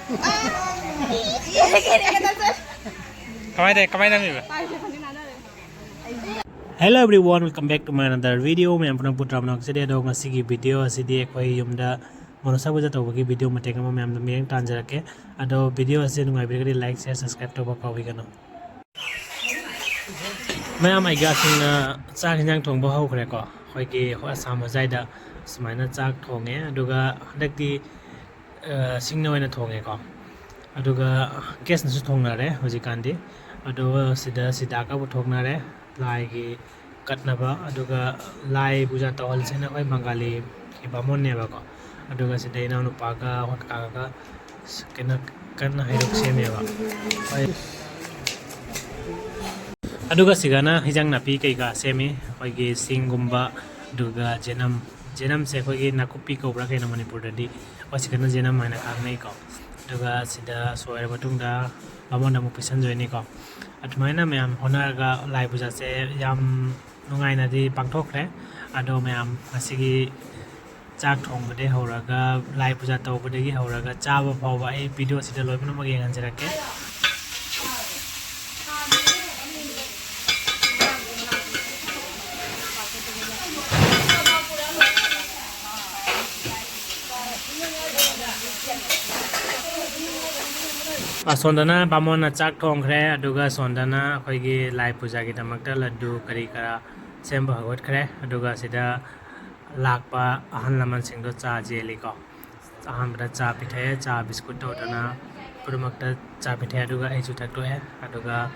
Hello everyone, welcome back to my another video. I am from Putramnak City. Dog Sigi video. City Equi Yumda Monosha Puja Taubagi video. Mateka Mam the Mityeng Tanjarake. Ado video as in my video like, share, subscribe to Bakawigano. Ma'am, I got in Sang Tong Boho Greco. Hoiki Hoasama Zaida, Smina Zak Tonge, Aduga, Deki Singha in a Tongeko. Aduga guest Tonare, Hojikandi. Ado Sida Sidaka would Tonare. Like Katnaba, Aduga Lai Puja Taubagi, and Bangali, Hibamon Nevago, Aduga Sidena Nupaga, Hotkaga, Kana Hiroxemeva. Aduga Sigana, Hijang Napika, Semi, Hoigi Singumba, Duga Jenam, Sehogi Nakupiko, Brakan Manipuradi, Wasikana Jenam and Arneko, Duga Sida, Soer Batunda, Bamona Mupisan Joinico. At Mina Mam Honaga Lai Puja say Yam Nungaina di Pangtokre, Ado Mam Asigi Jack Tong de Horaga, Lai Puja Taubagi, Horaga, Java Pova, a video Sita Lobanum again and Zerake. Sondana Bamona Chak Tong Kre, Aduga Sondana, Hoigi Lai Puja Gitamakta, Ladu Karikara, Semba Hot Kre, Aduga Sida Lakpa, Ahanlaman Singdo Cha Jeliko, Ahambra Cha Pite, Cha Biscuit Totana, Purumakta Cha Pite, Aduga Aisu Tatoe, Aduga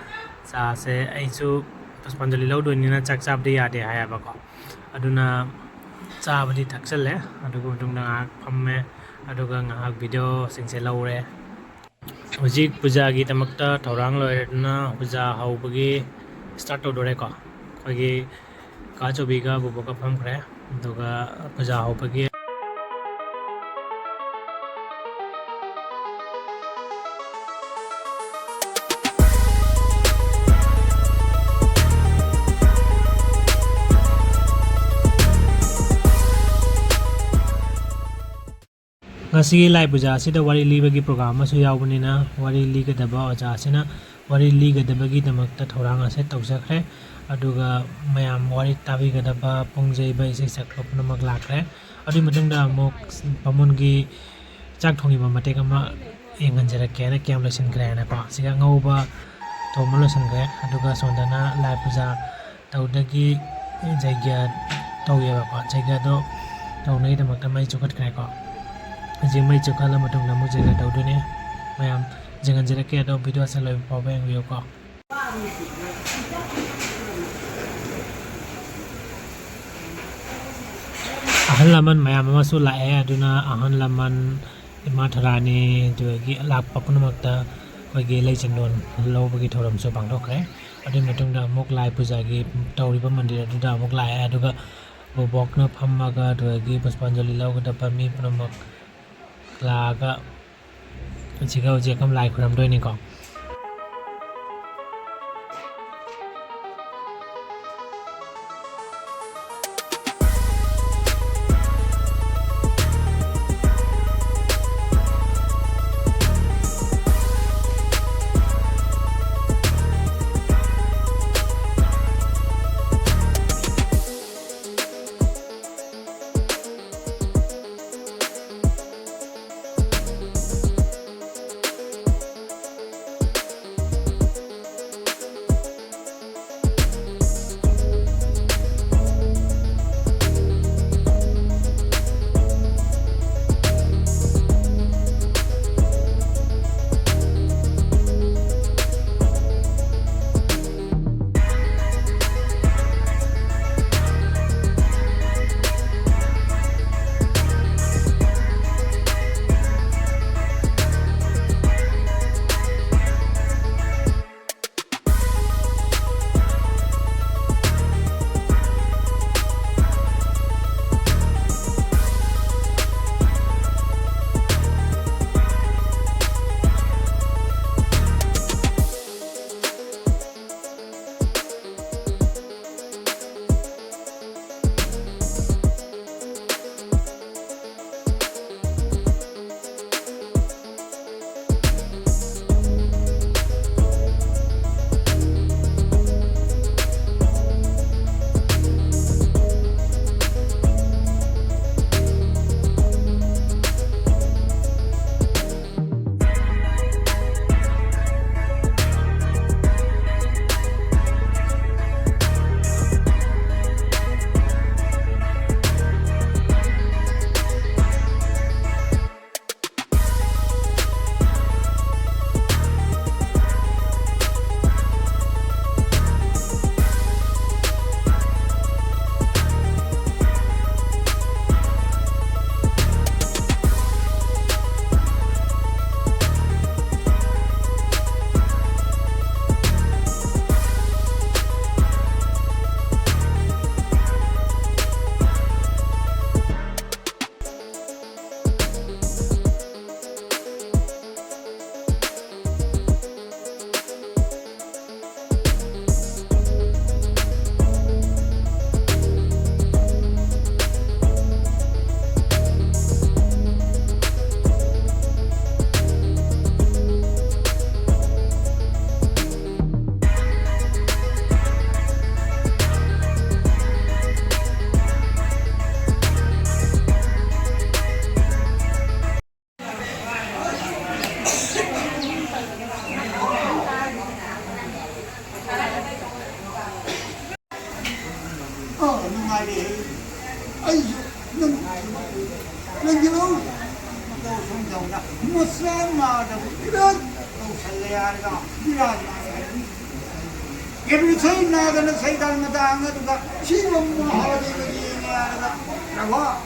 Cha Se Aisu, Paspandali Lodu Nina Chak Sabdi Ade Hayabako, Aduna Cha Badi Taxele, Aduga Dunga Pame, Aduga Hag video, Singse Laure. Hojik puja gi tamakta thorang loirna puja haubagi start to doreko khogi ka chobiga buboka pham khre duga puja haubagi Nasi Lai Puja Sida Wari Libagi program Masu Yawanina, Wari Liga the Bao Jasina, Wari Liga the Bagi the Makta Toranga set of Zakre, Aduga Mayam Wari Taviga the Ba Pongze by 6 o'clock Namaglakre, Adimadunda Mok Pamungi Jaktongi Matekama Inganjera Kena Camlation Granapa, Sigangova Tomolosan Gre, Aduga Sondana, Lai Puja, Taudagi, Zaga Toyava, Zagado, Tonate the Makamai Chokat Cracker. Jimmy Chokala Matung Namuja Daudune, Mayam, Janganjaka, video Salo Power and Yoko. Ahanlaman, Mayamasu La Aduna, Ahanlaman, Matarani, to a lap Papunamakta, Wagi Legend, low Bagitorum so Bangtoke, Adimatunda Moklai Puzagi, Tauriba Mandira, Duda Moklai Aduga, Bobokna Pamaga, to a give Spanjali Logo the Pami Punamak. Laga Chico Jacom like from doing it. 마다 그런 살래야가 미라지 every time 나가는 세상마다 안가도가 시범 하는 얘기하다가 나와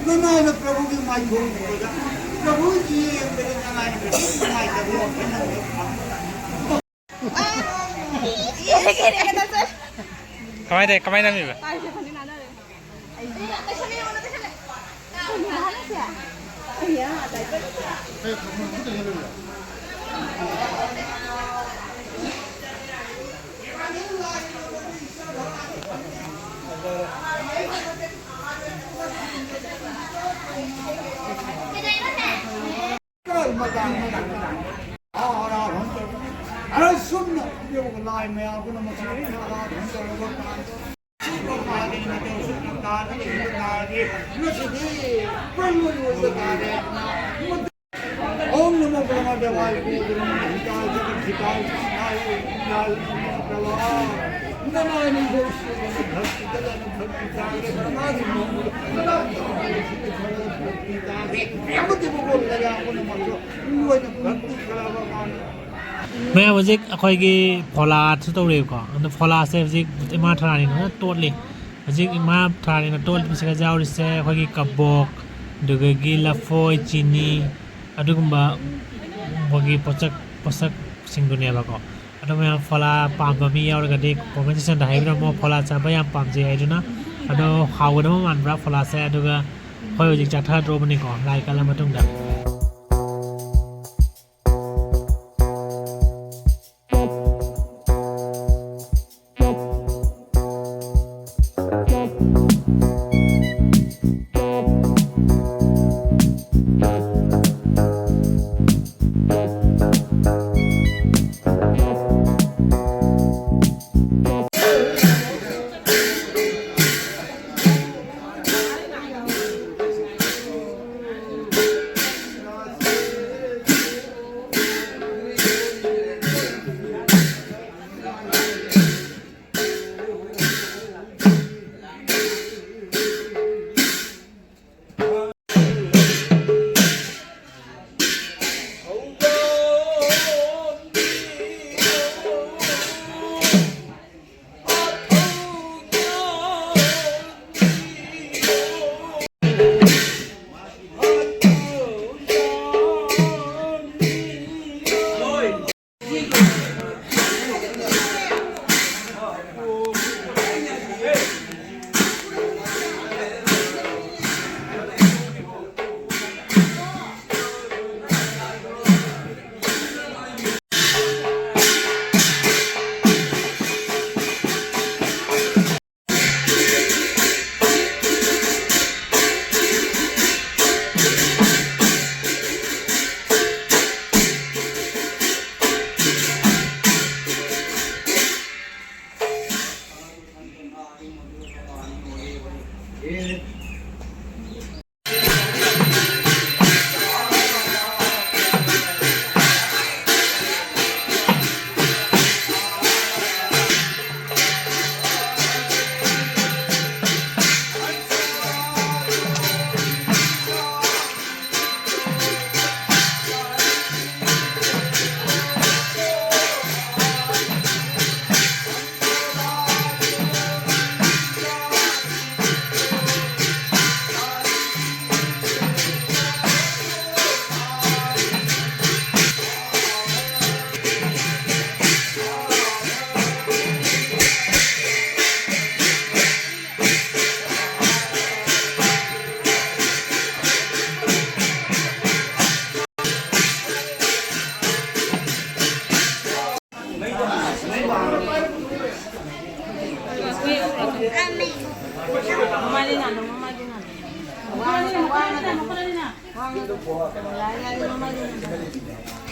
너나는 प्रभु기 많이 보는 거다 प्रभु지 그런 나가는 거 많이 되고 Kamay namin ba? 알 수 없는 여기 나이면 그놈의 소리 나가 흔들고 시골 가게 나도 수능 가게 이거 가게 이것이 빨리 가게 Om Namo Brahmadevaya Gurunam Hidal Jagat Hidal Snai Hidal Prava Nanani Goswami Bhakti Dalan Bhakti Jagre Brahmadi Mungu Bhakti Jagre Yamati Bukul Laya Akuna Makro Nuwa Bhakti Kalava मैं वजिक अखोइगी फोला थुतौरेको अन्त फोला से वजिक इमा थरानि न totally वजिक इमा थरानि न totally बिसका जाउरिसे अखोइगी कबोक दुगगी लफोय चिनी अदुगुम्बा वगी पसक सिंगुनेबाको अदो मैं फोला पाम्बा मी याउरगदि कमेन्टेसन दा हाइब्रा मो फोला चाबा याम पामजे हाइदुना अदो हावदो मानब्रा फोला से अदुगा खोय वजिक चाथा द्रोबनिको लाइकाला मतुंगदा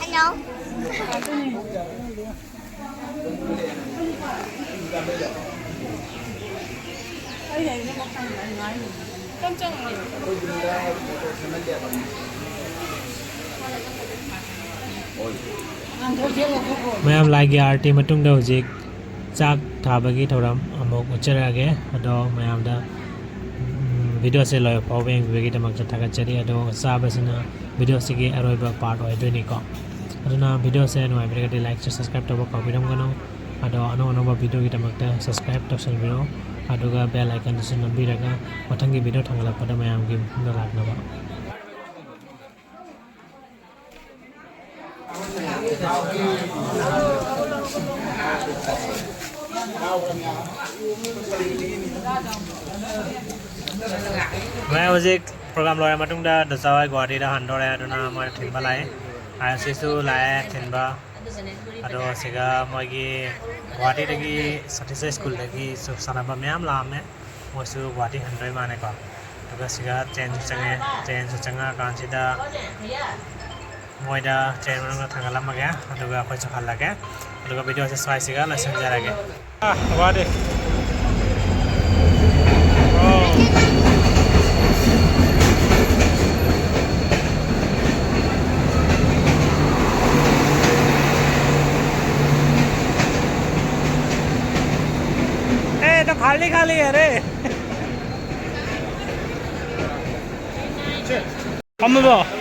Hello. मैं लाइक आरती मतुंग दा हुजिक चाक थाबगी थौराम अमुक उच्चरागे अदो मयामदा वीडियो से लय फावें बेगी तमक थागचरी अदो साबसिना วิดีโอสิกีอร่อยแบบปาร์ตไว้ด้วยนี่ก็อันนั้นวิดีโอเสร็จหน่อยไปก็ได้ไลค์ subscribe ตัวก็ไปทำกันเนาะอันนั้นอันนั้นวิดีโอที่ทำมาแต่ subscribe ตัวฉันวิดีโออันนั้นก็เบลไลค์กันที่ฉันนำบีรักนะว่าทั้งกี่วิดีโอทั้งหลายประเดี๋ยวมาอย่างกินน่ารักนะวะแม่วันนี้โปรแกรมลอยมาตุ้งเดาเดชาวไอ้กว่าที่เราหันตัวแรกดูนะมาถึงบ้านไรไอ้ซิสูไล่ถึงบ้านอันนั้นสิกาเมื่อกี้กว่าที่ตะกี้สถิติสกุลตะกี้สุขสันต์แบบแม่ลามเนี่ยมาสู่กว่าที่หันตัวมาเนี่ยก็แล้วก็สิกาเจนสุดจังการสิดามวยดาเจนมันก็ทางกันละมาแกแล้วก็ค่อยจะหันละแกแล้วก็วิดีโอสวยสิกาเลยสัญญาละแกว่าดิतो खाली खाली है रे हम